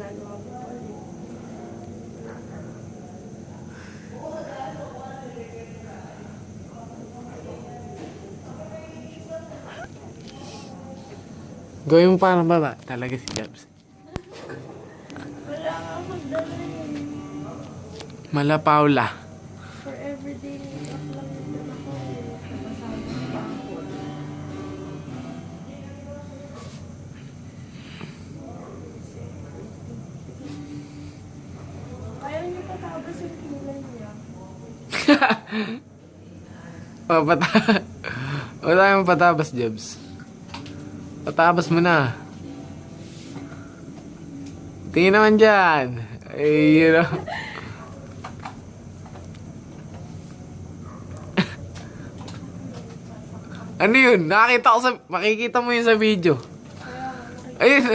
ginagawa mo ulit. Gawin mo parang baba. Talaga si Jobs. Wala nga akong dala yun. Mala Paula. For everyday makeup lang yung dala ko eh. Kasama pa ako. Ayaw niyo patapos yung kilay niya. Wala yung patabas, Jobs. Patabas mo na. Tingin naman dyan. Ay, you know. Ano yun? Makikita mo yun sa video. Ayun.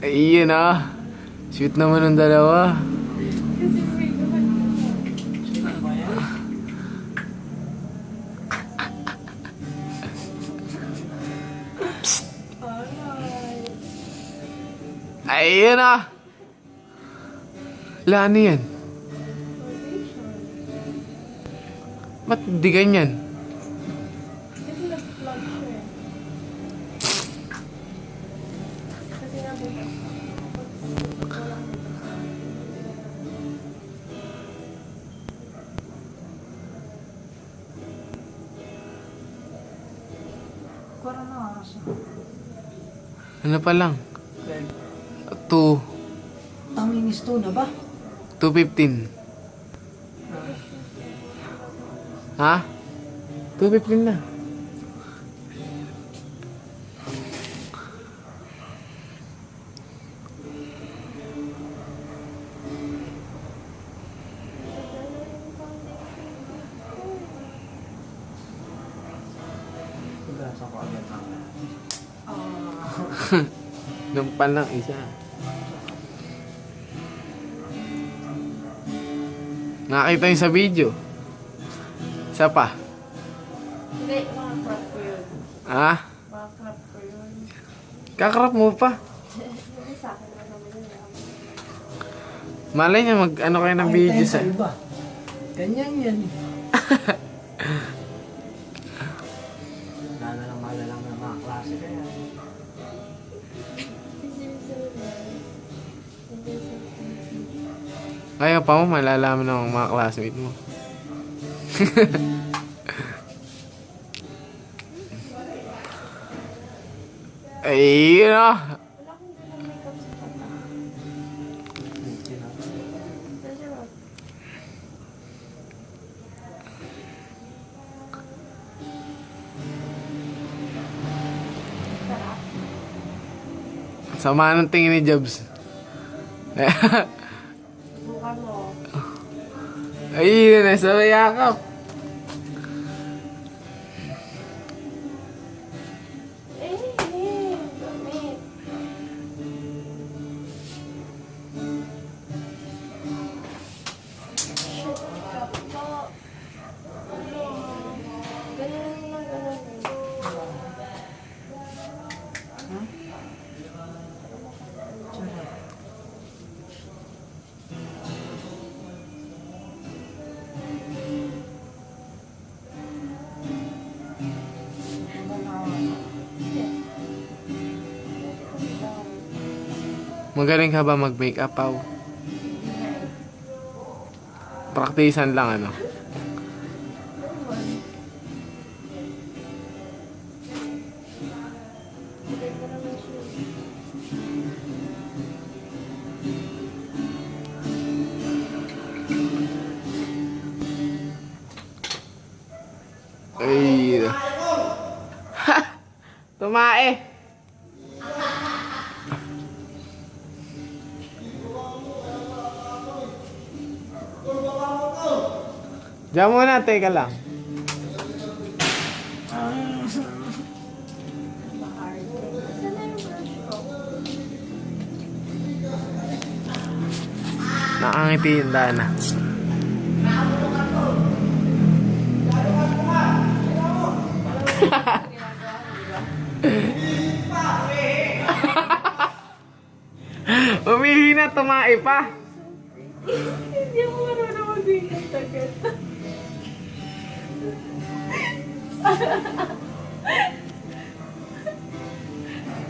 Ayun ah. Sweet naman ng dalawa. Kasi may gawan mo. Ayun ah. Wala, ano yan? Ba't di ganyan? Kasi nag-vlog siya eh. Kasi nabukas. Kurang na oras na. Ano pa lang? 2. Ang minis to na ba? 2:15. Ha? 2:15 na. Pagkasa ko agad na. Nung pan lang isa. Nakita yung sa video. Isa pa. Hindi, mga crop ko yun. Ha? Mga crop ko yun. Kakrap mo pa. Hindi sa akin na naman yun. Malay niya mag-ano kayo ng video sa... iba. Ganyan yan. Malala ng mga klase kaya. Kaya pa mo, malalaman ng mga classmate mo. Ayun ah. Wala akong dalang makeup sa kata. Kasi wag. Sarap. Sama ng tingin ni Jobs. Bukan mo. Ayun, nasa yakap. Gamit. Shit, makeup po. Ano? Ganun lang, ganun. Magaling ka ba mag-makeup, Pao? Praktisan lang, ano? Ay. Ha! Tumae! Diyan muna, teka lang. Nakangiti yung dana. Umihina, tumae pa. Hindi ako marunong mag-ikat agad.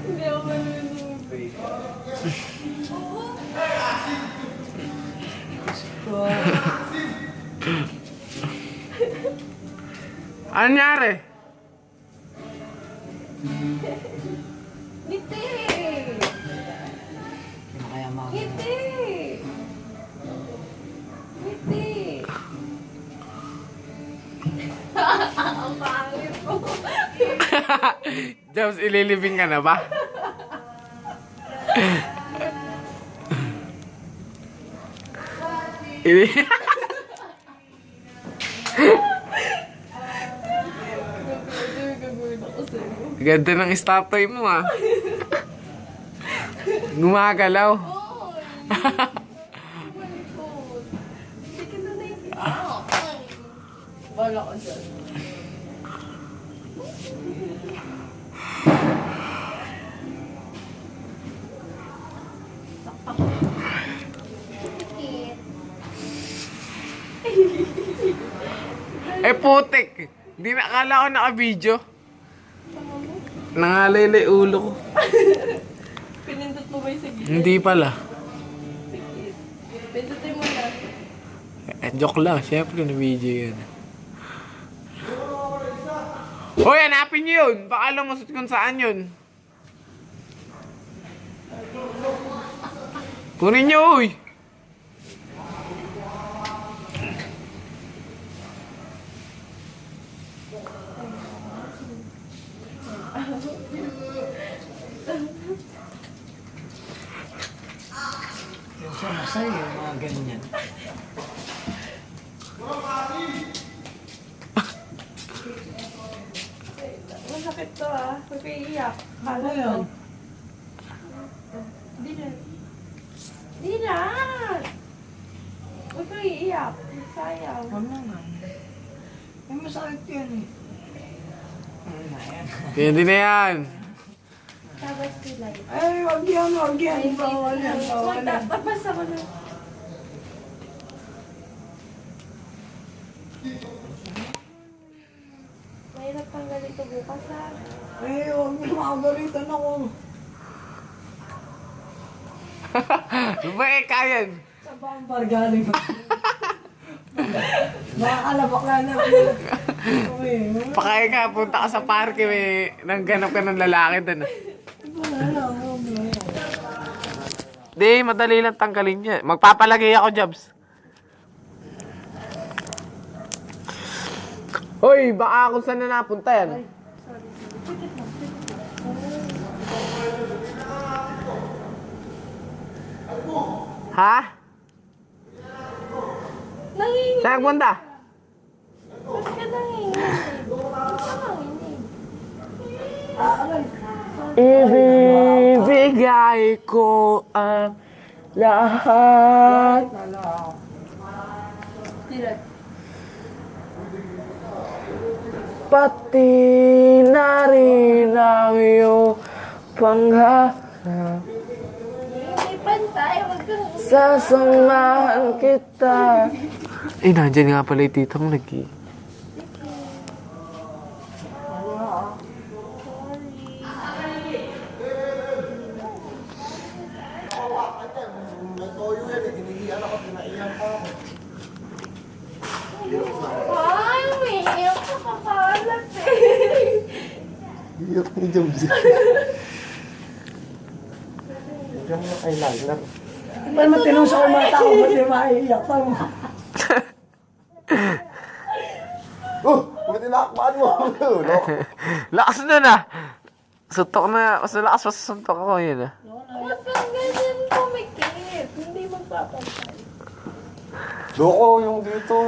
Hindi ako marunong mag-ikat. Ano nangyari? Ngiti! Hindi na kaya mga... Ngiti! Ngiti! Ang pangit ko. Jobs, ililibing ka na ba? Ili Gagawin ako sa'yo. Ganda ng statoy mo ah. Gumagalaw. Oh, malikot. Hindi ka na nakikita. Bala ko dyan. Eh putik. Hindi na akala ko naka-video. Nangalay ulo ko. Pinindot mo ba yung sige? Hindi pala. Pikit. Pindutin mo na. Joke lang. Siyempre na-video yan. Hoy, hanapin niyo yun. Baka lumusot kung saan yun. Kunin niyo, uy. Yung siya masaya yung mga ganyan. Masakit to ah. Huwag kayo iiyak. Ano yun? Di na. Di na! Huwag kayo iiyak. Sayang. Ano nga? May masakit yan eh. Ano na yan? Pwede na yan. Tapos kilay. Ay, wag yan, wag yan. Bawal yan, bawal yan. Tapos ako na. Mahirap tanggalin ito bukas ah. Ay, wag mo makagalitan ako. Ba eh, kayan. Sa bambar galing. Baka kalabakla na ako. Okay. Pakain ka, punta ka sa parke, may nangganap ka ng lalaki doon. Wala lang, wala. Di, madali lang tanggalin niya. Magpapalagay ako, Jobs. Hoy, baka kung saan na napunta yan. Ha? Nanginginig. Saan punta? Ba't ka nanginginig? Ba't ka nanginginig? Ibibigay ko ang lahat. Direct. Pati na rin ang iyong pangarap. May pantay. Huwag kang... Sasamahan kita. Eh, nandyan nga pala yung tita mo Sorry. Ay, umiiyak ka kakalat eh. Iyak ni Jobs. Diyan mo eyeliner. Ba't matinong sa mga tao, ba't di maiiyak pa mo? Buti nakakmaan mo ang ulo. Lakas nun ah. Suntok na. Mas lakas pa sa suntok ako yun ah. Huwag kang ganyan pumikit. Hindi magpapantay. Loko yung dito.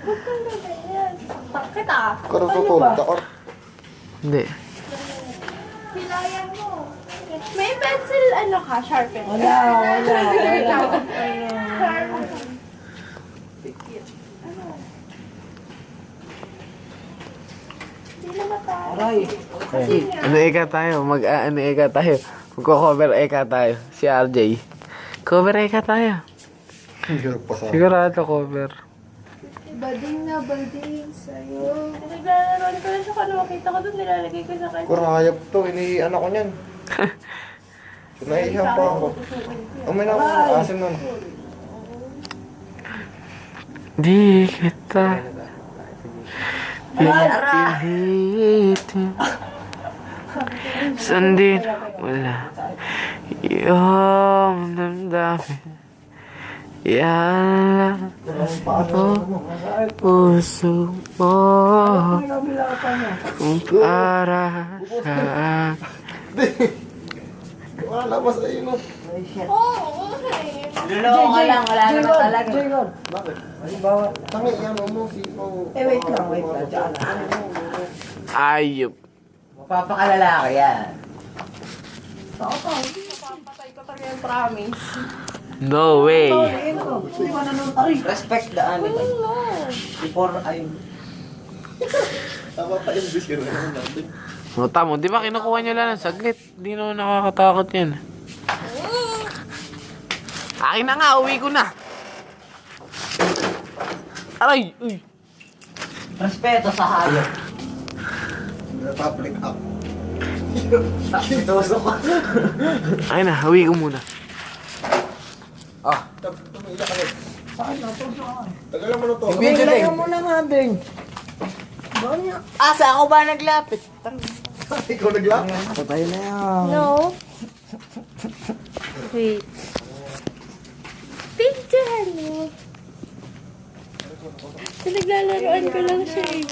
Huwag kang ganyan. Bakit ah? Karututulog ako. Hindi. Hilayan mo. May pencil, ano ka? Sharpen. Wala. Sharpen. Sino matalo? Aray. Ano eka tayo? Ano eka tayo? Magko-cover eka tayo. Si RJ. Cover eka tayo. Hirap pa sa Sigurado cover. Bading na bading sa'yo. Naglalaroan ko lang siya kung makita ko doon, nilalagay ko sa kanya. Kurayap to, ano ko niyan. Naiiham pa ako. May na akong asim nun. Di kita pilitin. Sandin wala iyong damdamin. Yan lang puso mo kung para sa Wala pa sa iyo. Oo, okay. Luloko ka lang, wala naman talaga. Jacob. Bakit? Halimbawa. Tangi, yan mo, sipo. Wait lang. Diyan. ayop. Mapapakalalaki yan. Papatay ko talaga yung promise. No way. Respect the animal. Before I... Tama pa yung bisir na natin. No, tamo, di ba kinukuha niyo lang ng saglit? Di naman nakakatakot yan. Akin na nga, uwi ko na. Aray! Uy! Respeto sa hayop. Public up. Tusok ka. Ay na, uwi ko muna. Tumiiyak ka rin. Tagalan mo na to. Bigyan mo na nga, Bing. Asa ako ba naglapit? Ikaw naglang. Patay na yan. No. Wait. Picture mo. Pinaglalaroan ko lang siya eh.